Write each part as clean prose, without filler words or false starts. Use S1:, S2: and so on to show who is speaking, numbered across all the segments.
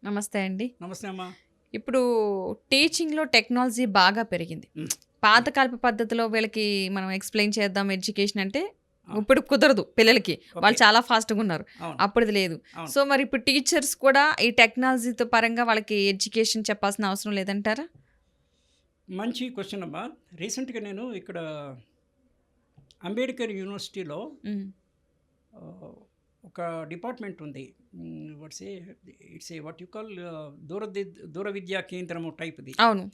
S1: నమస్తే అండి.
S2: నమస్తే అమ్మా.
S1: ఇప్పుడు టీచింగ్‌లో టెక్నాలజీ బాగా పెరిగింది.
S2: హ్మ్.
S1: పాతకాలపు పద్ధతిలో వీళ్ళకి మనం ఎక్స్‌ప్లెయిన్ చేద్దాం ఎడ్యుకేషన్ అంటే,
S2: ఆ!
S1: ఇప్పుడు కుదరదు పిల్లలకి. వాళ్ళు
S2: ఓకే.
S1: చాలా ఫాస్ట్‌గున్నారు.
S2: అవును.
S1: అప్పుడిది లేదు.
S2: అవును.
S1: సో, మరి ఇప్పుడు టీచర్స్ కూడా ఈ టెక్నాలజీతో పరంగా వాళ్ళకి ఎడ్యుకేషన్ చెప్పాల్సిన అవసరం లేదంటారా?
S2: మంచి క్వెషన్ అమ్మా. రీసెంట్‌గా నేను ఇక్కడ అంబేద్కర్ యూనివర్సిటీలో
S1: హ్మ్.
S2: ఆహ్, ఒక డిపార్ట్మెంట్ ఉంది. Watts A it's a what you call దూర విద్యా కేంద్రము టైప్‌ది.
S1: అవును.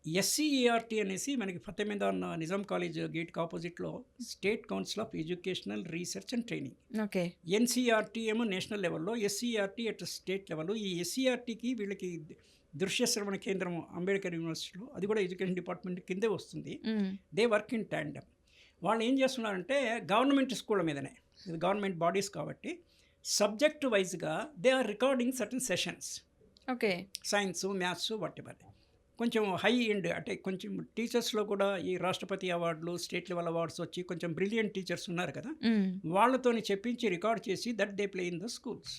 S2: ఎస్సీఈఆర్‌టీ అనేసి మనకి ఫతేమిదాన్ నిజాం కాలేజ్ గేట్‌కి ఆపోజిట్‌లో state council of educational research and training.
S1: Okay.
S2: NCERT ఏమో నేషనల్ లెవెల్‌లో, ఎస్సీఈఆర్‌టీ అట్ స్టేట్ లెవెల్. ఈ ఎస్సీఈఆర్‌టీకి వీళ్ళకి దృశ్య శ్రవణ కేంద్రం అంబేద్కర్ యూనివర్సిటీలో, అది కూడా ఎడ్యుకేషన్ డిపార్ట్మెంట్ కిందే వస్తుంది.
S1: Hmm.
S2: They work in tandem. వాళ్ళు ఏం చేస్తున్నారంటే గవర్నమెంట్ స్కూళ్ళ మీదనే, ఇది గవర్నమెంట్ బాడీస్ కాబట్టి సబ్జెక్ట్ వైజ్గా they are recording certain sessions.
S1: Okay.
S2: Science, maths whatever. కొంచెం హై ఎండ్ అంటే కొంచెం టీచర్స్లో కూడా ఈ రాష్ట్రపతి అవార్డులు, స్టేట్ లెవెల్ అవార్డ్స్ వచ్చి కొంచెం బ్రిలియంట్ టీచర్స్ ఉన్నారు కదా,
S1: హ్మ్.
S2: వాళ్ళతోని చెప్పించి రికార్డ్ చేసి that they play in the schools.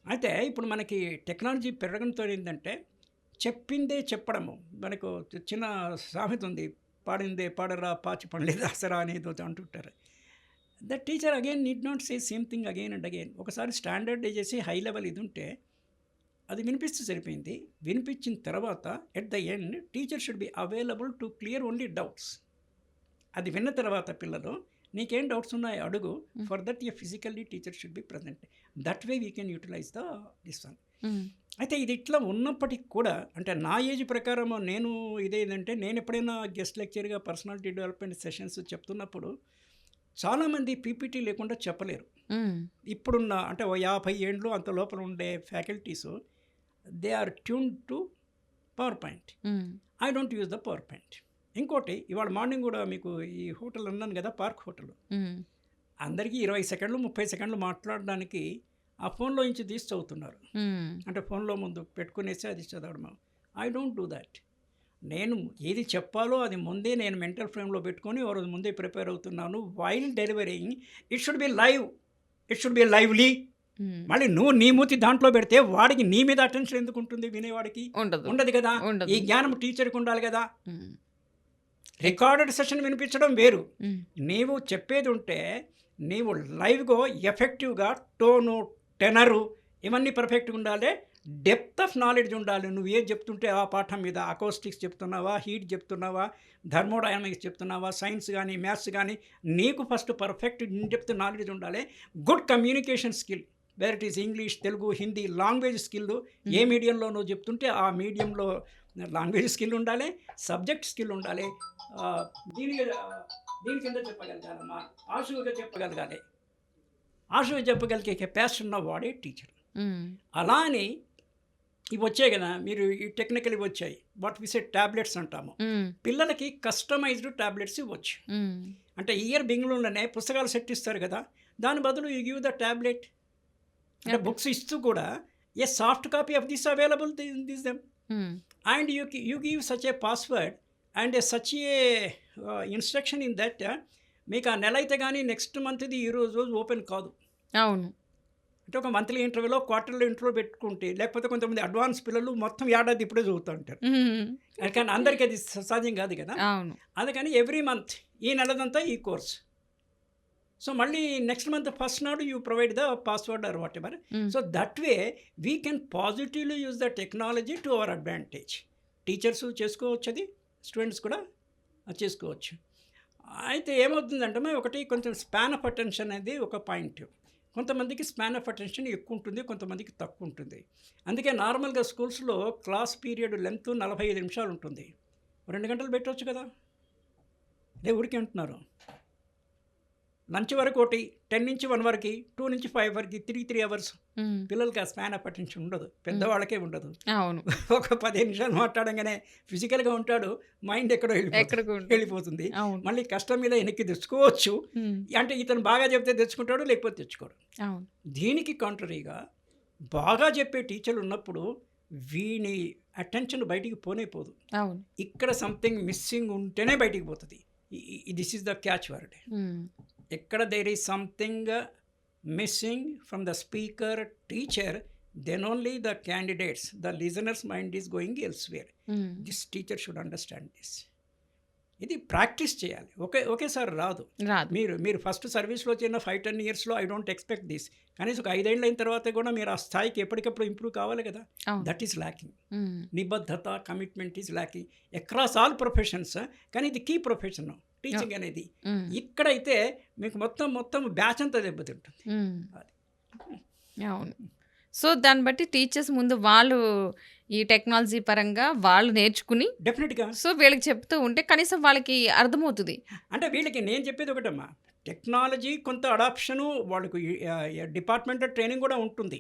S2: అయితే ఇప్పుడు మనకి టెక్నాలజీ పెరగడంతో ఏంటంటే చెప్పిందే చెప్పడము. మనకు చిన్న సామెత ఉంది, పాడిందే పాడరా పాచి పడలేదు అసరా అనేది ఒకటి అంటుంటారు. The teacher again need not say same thing again and again. ఒకసారి స్టాండర్డ్ చేసి హై లెవెల్ ఇది ఉంటే అది వినిపిస్తే సరిపోయింది. వినిపించిన తర్వాత at the end teacher should be available to clear only doubts. అది విన్న తర్వాత పిల్లలు నీకేం డౌట్స్ ఉన్నాయో అడుగు. For that a physically teacher should be present. That way we can utilise this one.
S1: Hmm.
S2: అయితే ఇది ఇట్లా ఉన్నప్పటికి కూడా అంటే నా ఏజ్ ప్రకారం నేను ఇదేంటంటే నేను ఎప్పుడైనా గెస్ట్ లెక్చర్గా పర్సనాలిటీ డెవలప్మెంట్ సెషన్స్ చెప్తున్నప్పుడు చాలామంది పీపీటీ లేకుండా చెప్పలేరు.
S1: హ్మ్.
S2: ఇప్పుడున్న అంటే ఓ 50 ఏండ్లు అంత లోపల ఉండే faculties they are tune to power point.
S1: Hmm.
S2: I don't use the power point. ఇంకోటి ఇవాళ మార్నింగ్ కూడా మీకు ఈ హోటల్ అన్నాను కదా, పార్క్ హోటల్,
S1: హ్మ్.
S2: అందరికీ 20 సెకండ్లు 30 సెకండ్లు మాట్లాడడానికి ఆ ఫోన్లో నుంచి తీసి చదువుతున్నారు.
S1: హ్మ్.
S2: అంటే ఫోన్లో ముందు పెట్టుకునేసి అది చదవడం. I don't do that. నేను ఏది చెప్పాలో అది ముందే నేను మెంటల్ ఫ్రేమ్లో పెట్టుకొని ఓ రోజు ముందే ప్రిపేర్ అవుతున్నాను. While delivering it should be live, it should be lively.
S1: హ్మ్.
S2: మళ్ళీ నువ్వు నీ మూతి దాంట్లో పెడితే వాడికి నీ మీద అటెన్షన్ ఎందుకు ఉంటుంది, వినేవాడికి
S1: ఉండదు.
S2: ఉండదు కదా.
S1: ఉండదు.
S2: ఈ జ్ఞానం టీచర్కి ఉండాలి కదా.
S1: హ్మ్.
S2: రికార్డెడ్ సెషన్ వినిపించడం వేరు.
S1: హ్మ్.
S2: నీవు చెప్పేది ఉంటే నీవు లైవ్గా ఎఫెక్టివ్గా టోను, టెనరు ఇవన్నీ పర్ఫెక్ట్గా ఉండాలి. డెప్త్ ఆఫ్ నాలెడ్జ్ ఉండాలి. నువ్వు ఏం చెప్తుంటే ఆ పాఠం మీద అకౌస్టిక్స్ చెప్తున్నావా, హీట్ చెప్తున్నావా, థర్మోడైనమిక్స్ చెప్తున్నావా, సైన్స్ కానీ మ్యాథ్స్ కానీ నీకు first perfect in depth knowledge ఉండాలి. Good communication skill, where it is English, Telugu, Hindi, language skill ఏ మీడియంలో నువ్వు చెప్తుంటే ఆ మీడియంలో లాంగ్వేజ్ స్కిల్ ఉండాలి, సబ్జెక్ట్ స్కిల్ ఉండాలి. దీని దీని కింద చెప్పగలగాలమ్మా, ఆశువుగా చెప్పగలగాలి. ఆశువుగా చెప్పగలిగే కెపాసిటీ ఉన్న వాడే టీచర్.
S1: హ్మ్.
S2: అలా అని ఇవి వచ్చాయి కదా, మీరు ఈ టెక్నికల్ ఇవి వచ్చాయి, వాట్ వి సే టాబ్లెట్స్ అంటాము.
S1: హ్మ్.
S2: పిల్లలకి కస్టమైజ్డ్ టాబ్లెట్స్ ఇవ్వచ్చు.
S1: హ్మ్.
S2: అంటే ఇయర్ బిగినింగ్లోనే పుస్తకాలు సెట్ ఇస్తారు కదా, దాని బదులు యూ గివ్ ద టాబ్లెట్. అంటే
S1: ఓకే.
S2: బుక్స్ ఇస్తూ కూడా a soft copy of this available this them.
S1: Hmm.
S2: And you give such a password and such a instruction in that మీకు ఆ నెల అయితే కానీ నెక్స్ట్ మంత్ది ఈ రోజు ఓపెన్ కాదు.
S1: అవును.
S2: అంటే ఒక మంత్లీ ఇంటర్వ్యూలో, క్వార్టర్లీ ఇంటర్వ్యూ పెట్టుకుంటే, లేకపోతే కొంతమంది అడ్వాన్స్ పిల్లలు మొత్తం ఏడాది ఇప్పుడే చదువుతూ ఉంటారు.
S1: హ్మ్.
S2: కానీ అందరికీ అది సాధ్యం కాదు కదా.
S1: అవును.
S2: అందుకని ఎవ్రీ మంత్ ఈ నెలదంతా ఈ కోర్స్. సో మళ్ళీ నెక్స్ట్ మంత్ ఫస్ట్ నాడు you provide the password or whatever.
S1: Hmm.
S2: So that way we can positively use the technology to our advantage. Teachers చేసుకోవచ్చు, అది స్టూడెంట్స్ కూడా చేసుకోవచ్చు. అయితే ఏమవుతుందంటే ఒకటి కొంచెం స్పాన్ ఆఫ్ అటెన్షన్ అనేది ఒక పాయింట్. కొంతమందికి స్పాన్ ఆఫ్ అటెన్షన్ ఎక్కువ ఉంటుంది, కొంతమందికి తక్కువ ఉంటుంది. అందుకే నార్మల్గా స్కూల్స్లో క్లాస్ పీరియడ్ లెంత్ 45 నిమిషాలు ఉంటుంది. 2 గంటలు పెట్టవచ్చు కదా. అదే ఊరికే అంటున్నారు. లంచ్ వరకు ఒకటి, 10 నుంచి 1 వరకు, 2 నుంచి 5 వరకు, 3 అవర్స్.
S1: హ్మ్.
S2: పిల్లలకి ఆ స్పాన్ ఆఫ్ అటెన్షన్ ఉండదు, పెద్దవాళ్ళకే ఉండదు.
S1: అవును.
S2: ఒక 15 నిమిషాలు మాట్లాడంగానే ఫిజికల్గా ఉంటాడు, మైండ్ ఎక్కడో
S1: ఎక్కడికి ఉంటుంది.
S2: వెళ్ళిపోతుంది.
S1: అవును.
S2: మళ్ళీ కష్టం మీద వెనక్కి తెచ్చుకోవచ్చు.
S1: హ్మ్.
S2: అంటే ఇతను బాగా చెప్తే తెచ్చుకుంటాడు, లేకపోతే తెచ్చుకోడు.
S1: అవును.
S2: దీనికి కాంట్రరీగా బాగా చెప్పే టీచర్లు ఉన్నప్పుడు వీని అటెన్షన్ బయటికి పోదు.
S1: అవును.
S2: ఇక్కడ సంథింగ్ మిస్సింగ్ ఉంటేనే బయటికి పోతుంది. This is the catch word.
S1: Hmm.
S2: ఎక్కడ there is something missing from the speaker teacher, then only the candidates, the listener's mind is going elsewhere. This teacher should understand this. ఇది practice చేయాలి. ఒకేసారి రాదు. మీరు first సర్వీస్లో చేరిన 5-10 ఇయర్స్లో I don't expect this. కనీసం ఒక 5 ఏళ్ళు అయిన తర్వాత కూడా మీరు ఆ స్థాయికి ఎప్పటికప్పుడు ఇంప్రూవ్ కావాలి కదా. That is lacking. నిబద్ధత, commitment is lacking across all professions. కానీ ఇది కీ ప్రొఫెషన్ టీచింగ్ అనేది. ఇక్కడైతే మీకు మొత్తం బ్యాచ్ అంతా దెబ్బతింటుంది.
S1: అవును. సో దాన్ని బట్టి టీచర్స్ ముందు వాళ్ళు ఈ టెక్నాలజీ పరంగా వాళ్ళు నేర్చుకుని
S2: డెఫినెట్గా
S1: సో వీళ్ళకి చెప్తూ ఉంటే కనీసం వాళ్ళకి అర్థమవుతుంది.
S2: అంటే వీళ్ళకి నేను చెప్పేది ఒకటమ్మా, టెక్నాలజీ కొంత అడాప్షను వాళ్ళకు డిపార్ట్మెంటల్ ట్రైనింగ్ కూడా ఉంటుంది.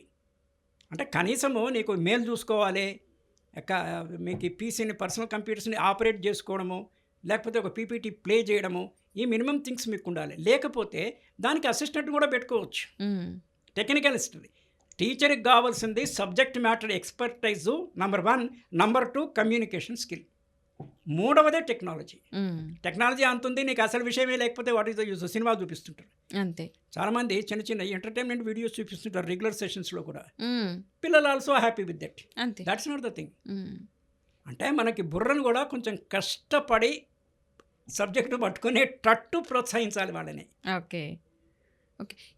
S2: అంటే కనీసము నీకు మెయిల్ చూసుకోవాలి, మీకు ఈ పీసీని పర్సనల్ కంప్యూటర్స్ని ఆపరేట్ చేసుకోవడము, లేకపోతే ఒక పీపీటీ ప్లే చేయడము, ఈ మినిమం థింగ్స్ మీకు ఉండాలి. లేకపోతే దానికి అసిస్టెంట్ కూడా పెట్టుకోవచ్చు, టెక్నికల్ హిస్టరీ. టీచర్కి కావాల్సింది subject matter expertise number 1, number 2 communication skill, మూడవదే టెక్నాలజీ. టెక్నాలజీ అంతుంది, నీకు అసలు విషయమే లేకపోతే what is the use. Cinema చూపిస్తుంటారు అంతే. చాలామంది చిన్న ఎంటర్టైన్మెంట్ వీడియోస్ చూపిస్తుంటారు రెగ్యులర్ సెషన్స్లో కూడా. పిల్లలు also happy with that. That's not the thing. అంటే మనకి బుర్రను కూడా కొంచెం కష్టపడి సబ్జెక్టు పట్టుకునేటట్టు ప్రోత్సహించాలి వాళ్ళని.
S1: ఓకే.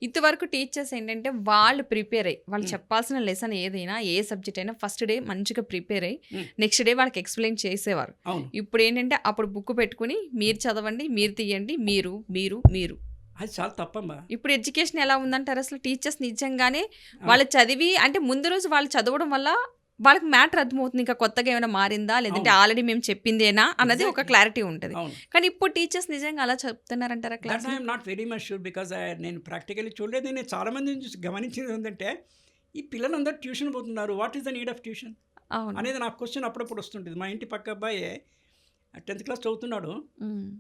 S1: ఇంతవరకు టీచర్స్ ఏంటంటే వాళ్ళు ప్రిపేర్ అయ్యి వాళ్ళు చెప్పాల్సిన లెసన్ ఏదైనా ఏ సబ్జెక్ట్ అయినా ఫస్ట్ డే మంచిగా ప్రిపేర్ అయ్యి నెక్స్ట్ డే వాళ్ళకి ఎక్స్ప్లెయిన్ చేసేవారు. ఇప్పుడు ఏంటంటే అప్పుడు బుక్ పెట్టుకుని మీరు చదవండి, మీరు తీయండి, మీరు మీరు మీరు
S2: అది చాలా తప్పమ్మా.
S1: ఇప్పుడు ఎడ్యుకేషన్ ఎలా ఉందంటారు అసలు? టీచర్స్ నిజంగానే వాళ్ళు చదివి అంటే ముందు రోజు వాళ్ళు చదవడం వల్ల వాళ్ళకి మ్యాటర్ అర్థమవుతుంది, ఇంకా కొత్తగా ఏమైనా మారిందా లేదంటే ఆల్రెడీ మేము చెప్పిందేనా అన్నది ఒక క్లారిటీ ఉంటుంది. కానీ ఇప్పుడు టీచర్స్ నిజంగా అలా చెప్తున్నారంటారా class?
S2: I'm not very much sure because నేను ప్రాక్టికల్లీ చూడలేదు. నేను చాలామంది గమనించింది ఏంటంటే ఈ పిల్లలందరూ ట్యూషన్ పోతున్నారు. What is the need of tuition అనేది నాకు క్వశ్చన్ అప్పుడప్పుడు వస్తుంటుంది. మా ఇంటి పక్క అబ్బాయి 10th క్లాస్ చదువుతున్నాడు.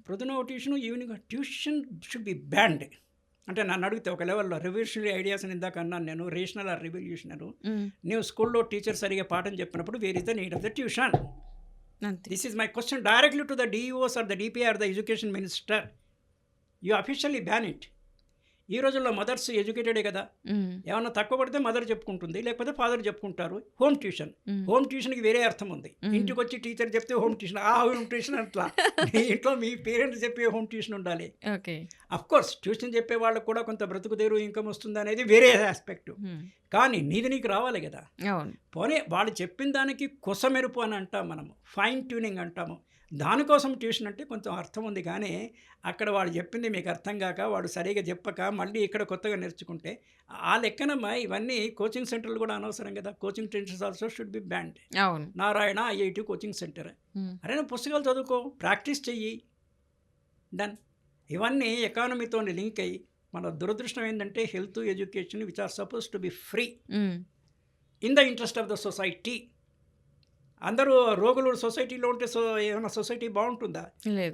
S2: ప్రొద్దున tuition, evening tuition should be banned. అంటే నన్ను అడిగితే ఒక లెవెల్లో రెవల్యూషనరీ ఐడియాస్ అని ఇందాక అన్నాను నేను, రేషనల్ ఆర్ రెవల్యూషనరీ. నువ్వు స్కూల్లో టీచర్ సరిగా పాఠం చెప్పినప్పుడు where is the need of the tuition? This is my question directly to the DEOs or the DPI or the education minister. You officially ban it. ఈ రోజుల్లో మదర్స్ ఎడ్యుకేటెడే కదా. ఏమన్నా తక్కువ పడితే మదర్ చెప్పుకుంటుంది, లేకపోతే ఫాదర్ చెప్పుకుంటారు. హోమ్ ట్యూషన్కి వేరే అర్థం ఉంది. ఇంటికి వచ్చి టీచర్ చెప్తే హోమ్ ట్యూషన్, ఆ హోమ్ ట్యూషన్ అట్లా. మీ ఇంట్లో మీ పేరెంట్స్ చెప్పే హోమ్ ట్యూషన్ ఉండాలి. అఫ్ కోర్స్ ట్యూషన్ చెప్పే వాళ్ళకు కూడా కొంత బ్రతుకుదేరు ఇన్కమ్ వస్తుంది అనేది వేరే ఆస్పెక్ట్. కానీ నీకు రావాలి కదా. పోనీ వాళ్ళు చెప్పిన దానికి కొసమెరుపు అని అంటాం మనము, ఫైన్ ట్యూనింగ్ అంటాము. దానికోసం ట్యూషన్ అంటే కొంచెం అర్థం ఉంది. కానీ అక్కడ వాడు చెప్పింది మీకు అర్థం కాక వాడు సరిగా చెప్పక మళ్ళీ ఇక్కడ కొత్తగా నేర్చుకుంటే ఆ లెక్కనమ్మా ఇవన్నీ కోచింగ్ సెంటర్లు కూడా అనవసరం కదా. Coaching centres also should be banned. Narayana IIT coaching centre. అరే నువ్వు పుస్తకాలు చదువుకో, ప్రాక్టీస్ చెయ్యి, డన్. ఇవన్నీ ఎకానమీతో లింక్ అయ్యి మన దురదృష్టం ఏంటంటే health, education which are suppose to be free in the interest of the society. అందరూ రోగులు సొసైటీలో ఉంటే ఏమైనా సొసైటీ బాగుంటుందా?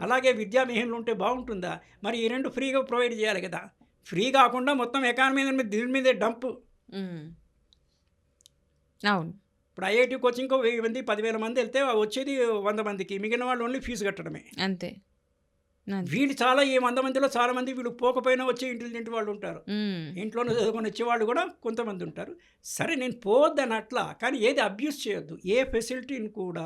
S2: అలాగే విద్యామేహంలో ఉంటే బాగుంటుందా? మరి ఈ రెండు ఫ్రీగా ప్రొవైడ్ చేయాలి కదా. ఫ్రీ కాకుండా మొత్తం ఎకానమీ దీని మీదే డంప్.
S1: అవును.
S2: ఇప్పుడు ఐఐటి కోచింగ్కి 1000 మంది 10,000 మంది వెళ్తే వచ్చేది 100 మందికి, మిగిలిన వాళ్ళు ఓన్లీ ఫీజు కట్టడమే అంతే. వీళ్ళు చాలా ఈ 100 మందిలో చాలామంది వీళ్ళు పోకపోయినా వచ్చే ఇంటెలిజెంట్ వాళ్ళు ఉంటారు. ఇంట్లోనే చదువుకొని వచ్చేవాళ్ళు కూడా కొంతమంది ఉంటారు. సరే నేను పోవద్దని అట్లా, కానీ ఏది అబ్యూజ్ చేయొద్దు. ఏ ఫెసిలిటీని కూడా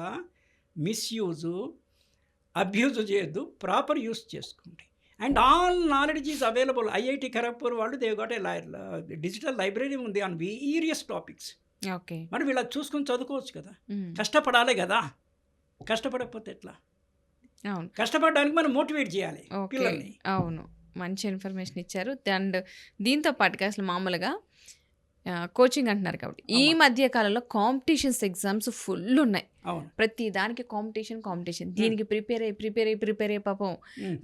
S2: అబ్యూజ్ చేయొద్దు, ప్రాపర్ యూస్ చేసుకోండి. And all knowledge is available. IIT Kharagpur వాళ్ళు they got a digital library ఉంది ఆన్ వేరియస్ టాపిక్స్.
S1: ఓకే,
S2: మరి వీళ్ళు చూసుకొని చదువుకోవచ్చు కదా. కష్టపడాలి కదా, కష్టపడకపోతే ఎట్లా?
S1: అవును,
S2: కష్టపడడానికి మనం మోటివేట్ చేయాలి పిల్లల్ని.
S1: అవును, మంచి ఇన్ఫర్మేషన్ ఇచ్చారు. అండ్ దీంతో పాటుగా అసలు మామూలుగా కోచింగ్ అంటున్నారు కాబట్టి ఈ మధ్య కాలంలో కాంపిటీషన్స్ ఎగ్జామ్స్ ఫుల్ ఉన్నాయి. ప్రతి దానికి కాంపిటీషన్, దీనికి ప్రిపేర్ అయ్యి పాపం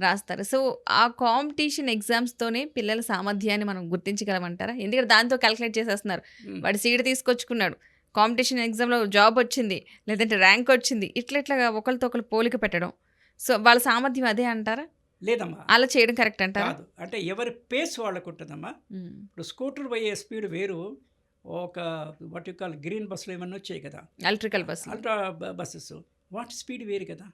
S1: రాస్తారు. సో ఆ కాంపిటీషన్ ఎగ్జామ్స్తోనే పిల్లల సామర్థ్యాన్ని మనం గుర్తించగలమంటారా? ఎందుకంటే దాంతో క్యాలిక్యులేట్ చేసేస్తున్నారు. వాడు సీట్ తీసుకొచ్చుకున్నాడు, కాంపిటీషన్ ఎగ్జామ్లో జాబ్ వచ్చింది, లేదంటే ర్యాంక్ వచ్చింది, ఇట్లా ఒకరితో ఒకరు పోలిక పెట్టడం. సో వాళ్ళ సామర్థ్యం అదే అంటారా?
S2: లేదమ్మా,
S1: అలా చేయడం కరెక్ట్ అంటారా?
S2: కాదు. అంటే ఎవరి పేస్ వాళ్ళకు ఉంటుందమ్మా. ఇప్పుడు స్కూటర్ పోయే స్పీడ్ వేరు, ఒక వాట్ యు కాల్ గ్రీన్ బస్సులు ఏమన్నా వచ్చాయి కదా,
S1: అల్ట్రా
S2: బస్సెస్, వాటి స్పీడ్ వేరు కదా.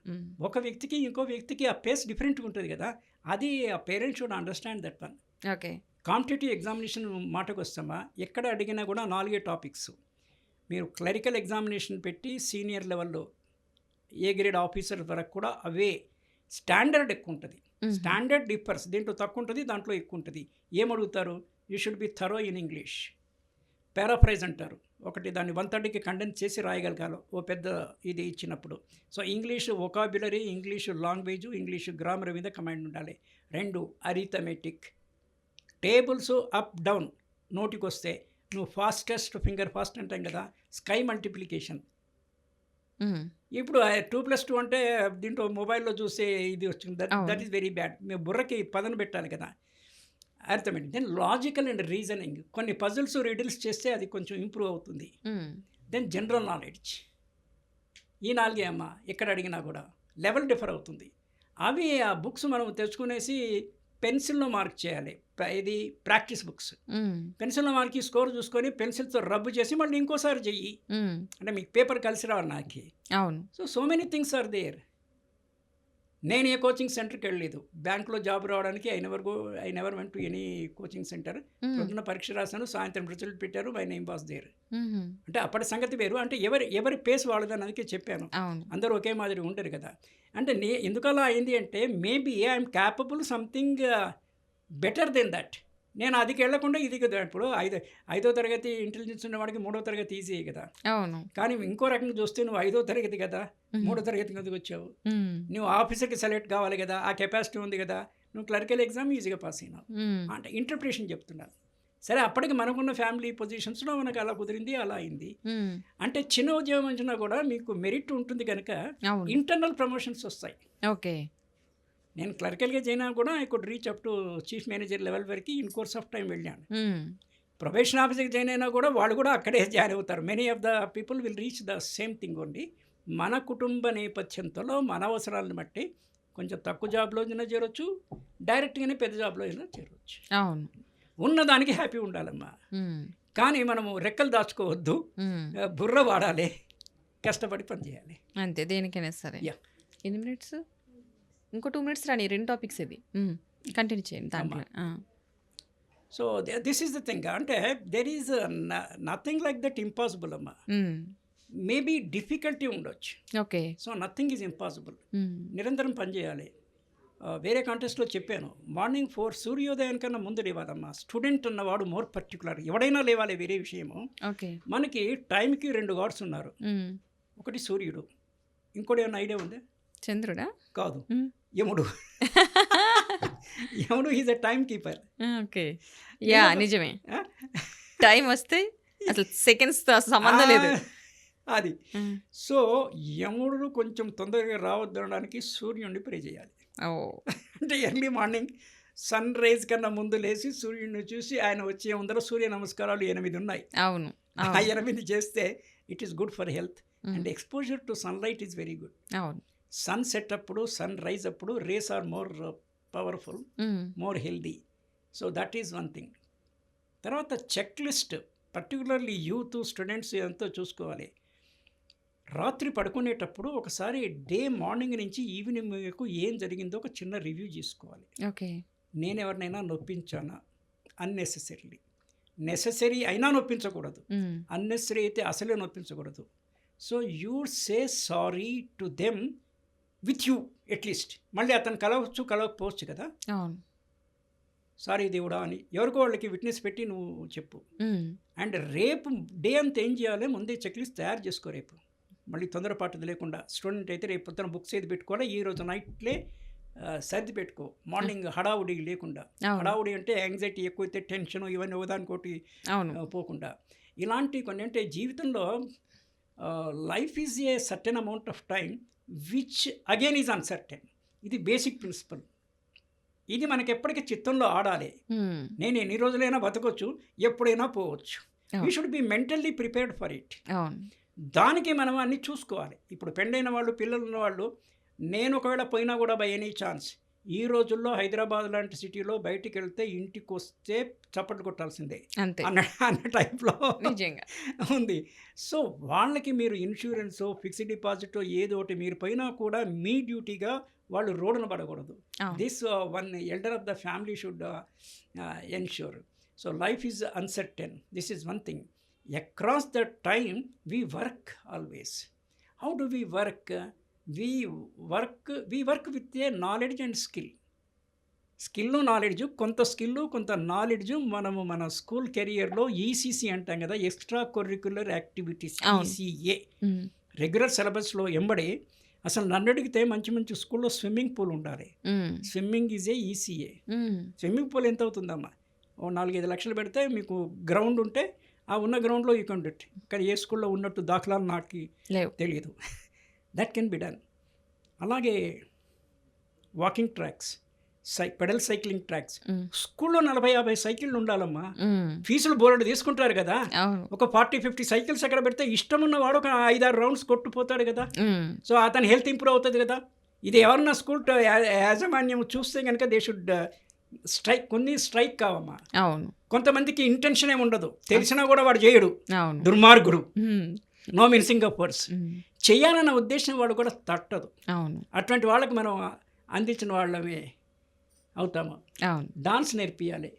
S2: ఒక వ్యక్తికి ఇంకో వ్యక్తికి ఆ పేస్ డిఫరెంట్గా ఉంటుంది కదా. అది ఆ parents should understand that one.
S1: Okay,
S2: competitive examination మాటకు వస్తామా, ఎక్కడ అడిగినా కూడా 4 టాపిక్స్. మీరు క్లరికల్ ఎగ్జామినేషన్ పెట్టి సీనియర్ లెవెల్లో ఏ గ్రేడ్ ఆఫీసర్ వరకు కూడా అవే స్టాండర్డ్ ఎక్కువ ఉంటుంది. స్టాండర్డ్ డిఫర్స్, దీంట్లో తక్కువ ఉంటుంది, దాంట్లో ఎక్కువ ఉంటుంది. ఏమడుగుతారు? You should be thorough in English. Paraphrase అంటారు, ఒకటి దాన్ని 130కి కండెన్స్ చేసి రాయగలగాలి ఓ పెద్ద ఇది ఇచ్చినప్పుడు. So English vocabulary, English language, English grammar మీద కమాండ్ ఉండాలి. 2 అరిథమెటిక్, టేబుల్స్ అప్ డౌన్ నోటికి వస్తే నువ్వు ఫాస్టెస్ట్ ఫింగర్ ఫాస్ట్ అంటాం కదా, స్కై మల్టిప్లికేషన్. ఇప్పుడు 2+2 అంటే దీంట్లో మొబైల్లో చూసే ఇది వచ్చింది, దట్ ఈస్ వెరీ బ్యాడ్. మేము బుర్రకి పదను పెట్టాలి కదా, అర్థమైంది. దెన్ లాజికల్ అండ్ రీజనింగ్, కొన్ని పజిల్స్ రిడిల్స్ చేస్తే అది కొంచెం ఇంప్రూవ్ అవుతుంది. దెన్ జనరల్ నాలెడ్జ్, ఈ 4 అమ్మ ఎక్కడ అడిగినా కూడా లెవెల్ డిఫర్ అవుతుంది. అవి ఆ బుక్స్ మనం తెచ్చుకునేసి పెన్సిల్లో మార్క్ చేయాలి. ఇది ప్రాక్టీస్ బుక్స్. పెన్సిల్లో మార్క్ స్కోర్ చూసుకొని పెన్సిల్తో రబ్ చేసి మళ్ళీ ఇంకోసారి చెయ్యి, అంటే మీకు పేపర్ కలిసి రావాలి నాకు.
S1: అవును.
S2: So many things are there. నేను ఏ కోచింగ్ సెంటర్కి వెళ్ళలేదు. బ్యాంక్లో జాబ్ రావడానికి I never went to any coaching centre. పొద్దున్న పరీక్ష రాశాను, సాయంత్రం రిజల్ట్ పెట్టారు, మై నేమ్ వాస్ దేర్. అంటే అప్పటి సంగతి వేరు. అంటే ఎవరి పేస్ వాళ్ళదని అందుకే చెప్పాను. అందరూ ఒకే మాదిరి ఉండరు కదా. అంటే ఎందుకలా అయింది అంటే maybe I'm capable something better than that. నేను అదికి వెళ్లకుండా ఇది కదా. ఇప్పుడు 5వ తరగతి ఇంటెలిజెన్స్ ఉన్నవాడికి 3వ తరగతి ఈజీ కదా.
S1: అవును.
S2: కానీ ఇంకో రకంగా చూస్తే నువ్వు 5వ తరగతి కదా, 3వ తరగతి కిందకి వచ్చావు. నువ్వు ఆఫీసర్కి సెలెక్ట్ కావాలి కదా, ఆ కెపాసిటీ ఉంది కదా, నువ్వు క్లరికల్ ఎగ్జామ్ ఈజీగా పాస్ అయినావు. అంటే ఇంటర్ప్రిటేషన్ చెప్తున్నాను. సరే, అప్పటికి మనకున్న ఫ్యామిలీ పొజిషన్స్లో మనకు అలా కుదిరింది, అలా అయింది. అంటే చిన్న ఉద్యోగం వచ్చినా కూడా మీకు మెరిట్ ఉంటుంది కనుక ఇంటర్నల్ ప్రమోషన్స్ వస్తాయి.
S1: ఓకే.
S2: నేను క్లరికల్గా చేయినా కూడా I could reach up to chief manager level వరకు ఇన్ కోర్స్ ఆఫ్ టైం వెళ్ళాను. ప్రొబేషన్ ఆఫీసర్కి జాయిన్ అయినా కూడా వాళ్ళు కూడా అక్కడే జాయిన్ అవుతారు. Many of the people will reach the same thing only. మన కుటుంబ నేపథ్యంతో మన అవసరాలను బట్టి కొంచెం తక్కువ జాబ్లో అయినా చేరవచ్చు, డైరెక్ట్గానే పెద్ద జాబ్లో అయినా చేరవచ్చు.
S1: అవును.
S2: ఉన్నదానికి హ్యాపీ ఉండాలమ్మా. కానీ మనము రెక్కలు దాచుకోవద్దు, బుర్ర వాడాలి, కష్టపడి పని చేయాలి
S1: అంతే. దేనికైనా సరే. ఎన్ని మినిట్స్? ఇంకో 2 మినిట్స్ రాని 2 టాపిక్స్ ఇది కంటిన్యూ చేయండి దాంట్లో.
S2: So this is the thing. అంటే there is nothing like that impossible అమ్మా. మేబీ డిఫికల్టీ ఉండొచ్చు.
S1: Okay.
S2: So nothing is impossible. నిరంతరం పనిచేయాలి. వేరే కాంటెస్ట్లో చెప్పాను, మార్నింగ్ 4 సూర్యోదయానికన్నా ముందు లేవాలమ్మా. స్టూడెంట్ ఉన్నవాడు మోర్ పర్టికులర్, ఎవడైనా లేవాలి వేరే విషయము.
S1: ఓకే.
S2: మనకి టైంకి 2 గాడ్స్ ఉన్నారు. ఒకటి సూర్యుడు, ఇంకోటి ఏమైనా ఐడియా ఉందా?
S1: చంద్రుడా?
S2: కాదు, యముడు. యముడు is a time keeper.
S1: Okay. Yeah, నిజమే. టైం వస్తే అసలు సెకండ్స్తో సంబంధం లేదు
S2: అది. సో యముడు కొంచెం తొందరగా రావద్దనడానికి సూర్యుడిని ప్రే చేయాలి. అంటే ఎర్లీ మార్నింగ్ సన్ రైజ్ కన్నా ముందు లేచి సూర్యుడిని చూసి ఆయన వచ్చే ముందర సూర్య నమస్కారాలు 8 ఉన్నాయి.
S1: అవును.
S2: ఆ 8 చేస్తే it is good for health and exposure to sunlight is very good.
S1: అవును.
S2: సన్ సెట్ అప్పుడు, సన్ రైజ్ అప్పుడు rays are more powerful, more healthy. So that is one thing. తర్వాత checklist, particularly youth students ఎంతో చూసుకోవాలి. రాత్రి పడుకునేటప్పుడు ఒకసారి morning నుంచి ఈవినింగ్ వరకు ఏం జరిగిందో ఒక చిన్న రివ్యూ చేసుకోవాలి.
S1: ఓకే. నేను
S2: ఎవరినైనా నొప్పించానా? అన్నెసెసరీ. నెససరీ అయినా నొప్పించకూడదు, అన్నెసరీ అయితే అసలే నొప్పించకూడదు. So you say sorry to them with you at least. మళ్ళీ అతను కలవకపోవచ్చు కదా. సారీ దేవుడా అని ఎవరికో వాళ్ళకి విట్నెస్ పెట్టి నువ్వు చెప్పు. అండ్ రేపు డే అంతా ఏం చేయాలి, ముందే చెక్ లిస్ట్ తయారు చేసుకో. రేపు మళ్ళీ తొందరపాటు లేకుండా, స్టూడెంట్ అయితే రేపు పొద్దున బుక్స్ ఏది పెట్టుకోవాలి, ఈ రోజు నైట్లే సర్ది పెట్టుకో. మార్నింగ్ హడావుడి లేకుండా. హడావుడి అంటే యాంగ్జైటీ ఎక్కువైతే టెన్షన్ ఇవన్నీ ఒకదానికోటి పోకుండా. ఇలాంటివి కొన్ని అంటే జీవితంలో life is a certain amount of time which again is uncertain. ఇది బేసిక్ ప్రిన్సిపల్. ఇది మనకి ఎప్పటికీ చిత్తంలో ఆడాలి. నేను ఎన్ని రోజులైనా బతకొచ్చు, ఎప్పుడైనా పోవచ్చు. We should be mentally prepared for it. దానికి మనం అన్నీ చూసుకోవాలి. ఇప్పుడు పెండైన వాళ్ళు, పిల్లలు ఉన్నవాళ్ళు, నేను ఒకవేళ పోయినా కూడా బై ఎనీ ఛాన్స్ ఈ రోజుల్లో హైదరాబాద్ లాంటి సిటీలో బయటికి వెళ్తే ఇంటికి వస్తే చప్పట్లు కొట్టాల్సిందే అన్న టైప్లో ఉంది. సో వాళ్ళకి మీరు ఇన్సూరెన్సో ఫిక్స్డ్ డిపాజిటో ఏదో ఒకటి మీరు పోయినా కూడా మీ డ్యూటీగా వాళ్ళు రోడ్డున పడకూడదు. This one elder of the family should ensure. So life is uncertain. This is one thing. across the time we work always. How do we work? We work with a knowledge and skill. Skill knowledge, కొంత skill కొంత knowledge మనము మన school కెరియర్లో ECC అంటాం కదా, extra curricular activities, ECA regular సిలబస్లో ఎంబడి. అసలు నన్ను అడిగితే మంచి మంచి స్కూల్లో స్విమ్మింగ్ పూల్ ఉండాలి. Swimming is a ECA. Swimming pool ఎంత అవుతుందమ్మా? ఓ 4-5 లక్షలు పెడితే మీకు గ్రౌండ్ ఉంటే ఆ ఉన్న గ్రౌండ్లో యూ కెన్ డూ. కానీ ఏ స్కూల్లో ఉన్నట్టు దాఖలాలు నాకు తెలియదు. That can be done. అలాగే walking tracks, pedal cycling tracks, స్కూల్లో 40-50 సైకిళ్ళు ఉండాలమ్మా. ఫీజులు బోర్డు తీసుకుంటారు కదా, ఒక 40-50 సైకిల్స్ అక్కడ పెడితే ఇష్టం ఉన్నవాడు ఒక 5-6 రౌండ్స్ కొట్టుపోతాడు కదా. సో అతని హెల్త్ ఇంప్రూవ్ అవుతుంది కదా. ఇది ఎవరన్నా స్కూల్ యాజమాన్యం చూస్తే కనుక దే షుడ్ స్ట్రైక్. కొన్ని స్ట్రైక్ కావమ్మా. కొంతమందికి ఇంటెన్షన్ ఏమి ఉండదు, తెలిసినా కూడా వాడు చేయడు, దుర్మార్గుడు, నో మిన్సింగ్ ఆఫ్ వర్డ్స్. చెయ్యాలన్న ఉద్దేశం వాడు కూడా తట్టదు. అటువంటి వాళ్ళకి మనం అందించిన వాళ్ళమే అవుతాము. డాన్స్ నేర్పియాలి,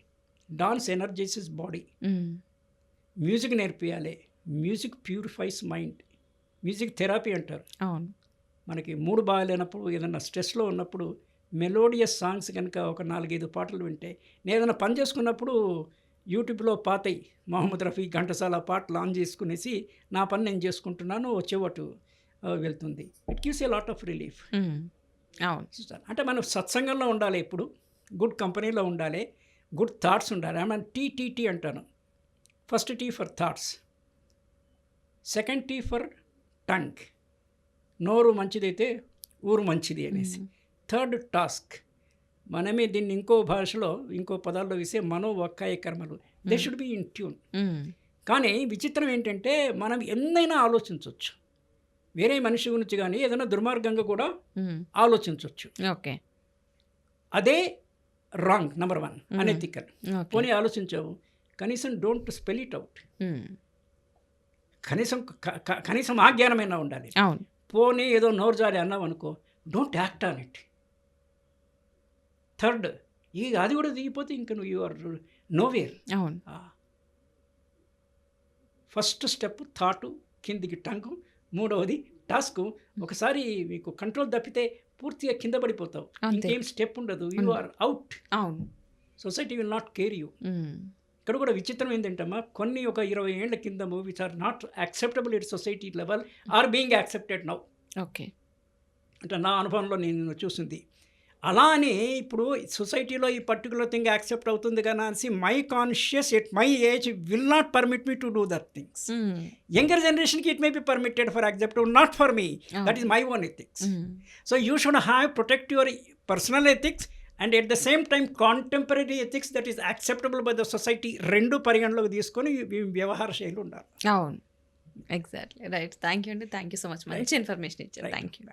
S2: డాన్స్ ఎనర్జైజెస్ బాడీ. మ్యూజిక్ నేర్పియాలి, music purifies mind. Music therapy అంటారు. మనకి మూడు బాగాలేనప్పుడు, ఏదైనా స్ట్రెస్లో ఉన్నప్పుడు మెలోడియస్ సాంగ్స్ కనుక ఒక 4-5 పాటలు వింటే, నేను ఏదైనా పని చేసుకున్నప్పుడు యూట్యూబ్లో పాతయి మొహమ్మద్ రఫీ ఘంటసాల పాటలు ఆన్ చేసుకునేసి నా పని నేను చేసుకుంటున్నాను, వచ్చేవాటు వెళ్తుంది. It gives a lot of relief. అంటే మనం సత్సంగంలో ఉండాలి, ఎప్పుడు గుడ్ కంపెనీలో ఉండాలి, గుడ్ థాట్స్ ఉండాలి. ఐ మీన్ టీటీటీ అంటాను. First tea for thoughts, second T for tongue, నోరు మంచిదైతే ఊరు మంచిది అనేసి. థర్డ్ టాస్క్, మనమే దీన్ని ఇంకో భాషలో ఇంకో పదాల్లో వేసే మనోవాక్కాయ కర్మలు. They should be in tune. కానీ విచిత్రం ఏంటంటే మనం ఎన్నైనా ఆలోచించవచ్చు, వేరే మనిషి గురించి కానీ ఏదైనా దుర్మార్గంగా కూడా ఆలోచించవచ్చు.
S1: ఓకే,
S2: అదే రాంగ్. Number 1 unethical. పోనీ ఆలోచించావు, కనీసం డోంట్ స్పెల్ ఇట్ అవుట్. కనీసం ఆ జ్ఞానమైనా ఉండాలి. పోనీ ఏదో నోరు జారి అన్నావు అనుకో, don't act on it. Third, అది కూడా దిగిపోతే ఇంకా నువ్వు you are nowhere. First step thought, కిందికి టంగు. మూడవది టాస్క్. ఒకసారి మీకు కంట్రోల్ తప్పితే పూర్తిగా కింద పడిపోతావు, ఇంకేం స్టెప్ ఉండదు, you are out. Society will not care you. ఇక్కడ కూడా విచిత్రం ఏంటంటమ్మా, కొన్ని ఒక 20 ఏళ్ల కింద movies are not acceptable at society level are being accepted now.
S1: Okay,
S2: అంటే నా అనుభవంలో నేను చూసింది. అలా అని ఇప్పుడు సొసైటీలో ఈ పర్టికులర్ థింగ్ యాక్సెప్ట్ అవుతుంది కదా అనేసి my conscious at my age will not permit me to do that things. Younger జనరేషన్కి it may be permitted for accept, not for me. That is my own ethics. So you should have protect your personal ethics and at the same time contemporary ethics that is acceptable by the society. రెండు పరిగణలోకి తీసుకొని వ్యవహార శైలి ఉండాలి.
S1: అవును, exactly right. Thank you అండి, thank you so much. మంచి information ఇచ్చారు. Thank you.